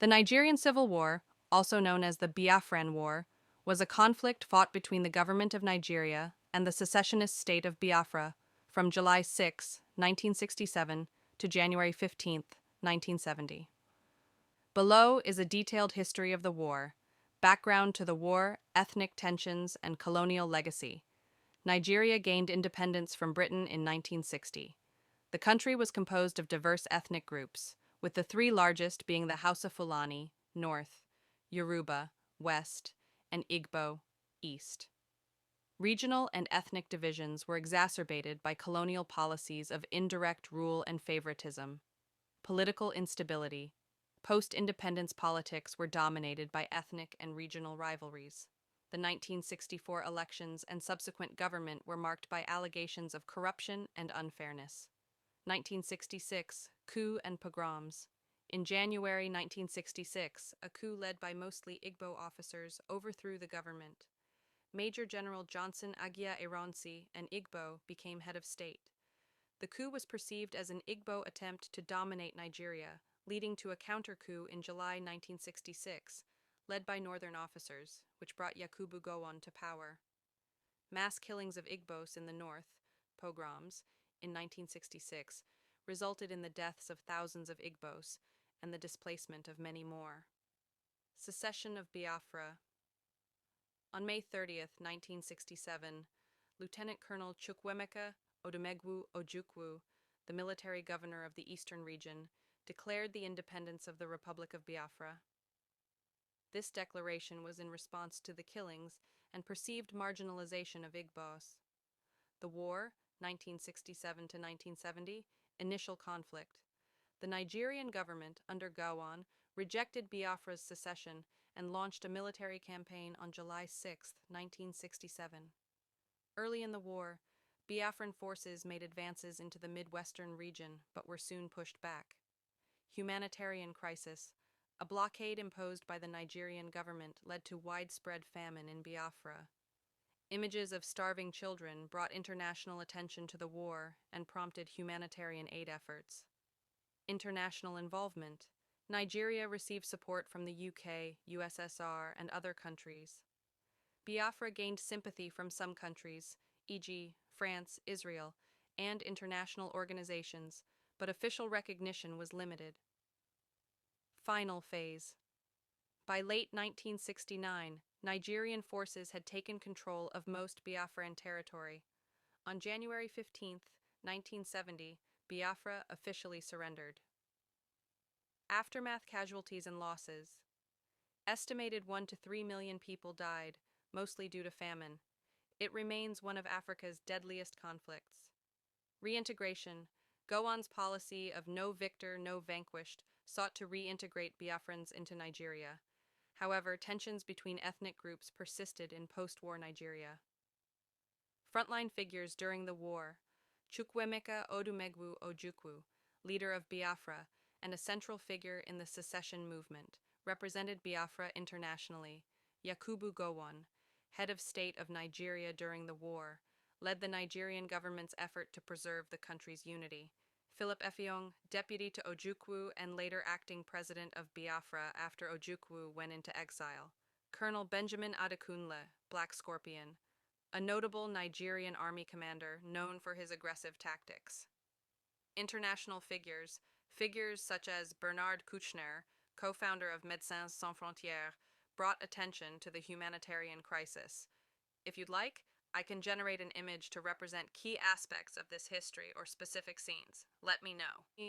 The Nigerian Civil War, also known as the Biafran War, was a conflict fought between the government of Nigeria and the secessionist state of Biafra from July 6, 1967 to January 15, 1970. Below is a detailed history of the war, background to the war, ethnic tensions, and colonial legacy. Nigeria gained independence from Britain in 1960. The country was composed of diverse ethnic groups, with the three largest being the Hausa-Fulani, north, Yoruba, west, and Igbo, east. Regional and ethnic divisions were exacerbated by colonial policies of indirect rule and favoritism. Political instability. Post-independence politics were dominated by ethnic and regional rivalries. The 1964 elections and subsequent government were marked by allegations of corruption and unfairness. 1966, Coups and Pogroms. In January 1966, a coup led by mostly Igbo officers overthrew the government. Major General Johnson Aguiyi-Ironsi, an Igbo, became head of state. The coup was perceived as an Igbo attempt to dominate Nigeria, leading to a counter-coup in July 1966, led by northern officers, which brought Yakubu Gowon to power. Mass killings of Igbos in the north, pogroms, in 1966, resulted in the deaths of thousands of Igbos and the displacement of many more. Secession of Biafra. On May 30, 1967, Lieutenant Colonel Chukwuemeka Odumegwu Ojukwu, the military governor of the eastern region, declared the independence of the Republic of Biafra. This declaration was in response to the killings and perceived marginalization of Igbos. The war, 1967 to 1970, initial conflict. The Nigerian government, under Gowon, rejected Biafra's secession and launched a military campaign on July 6, 1967. Early in the war, Biafran forces made advances into the Midwestern region but were soon pushed back. Humanitarian crisis. A blockade imposed by the Nigerian government led to widespread famine in Biafra. Images of starving children brought international attention to the war and prompted humanitarian aid efforts. International involvement. Nigeria received support from the UK, USSR, and other countries. Biafra gained sympathy from some countries, e.g., France, Israel, and international organizations, but official recognition was limited. Final phase. By late 1969, Nigerian forces had taken control of most Biafran territory. On January 15, 1970, Biafra officially surrendered. Aftermath casualties and losses. Estimated 1 to 3 million people died, mostly due to famine. It remains one of Africa's deadliest conflicts. Reintegration. Gowon's policy of no victor, no vanquished sought to reintegrate Biafrans into Nigeria. However, tensions between ethnic groups persisted in post-war Nigeria. Frontline figures during the war. Chukwuemeka Odumegwu Ojukwu, leader of Biafra, and a central figure in the secession movement, represented Biafra internationally. Yakubu Gowon, head of state of Nigeria during the war, led the Nigerian government's effort to preserve the country's unity. Philip Effiong, deputy to Ojukwu and later acting president of Biafra after Ojukwu went into exile. Colonel Benjamin Adekunle, Black Scorpion, a notable Nigerian army commander known for his aggressive tactics. International figures such as Bernard Kouchner, co-founder of Médecins Sans Frontières, brought attention to the humanitarian crisis. If you'd like, I can generate an image to represent key aspects of this history or specific scenes. Let me know.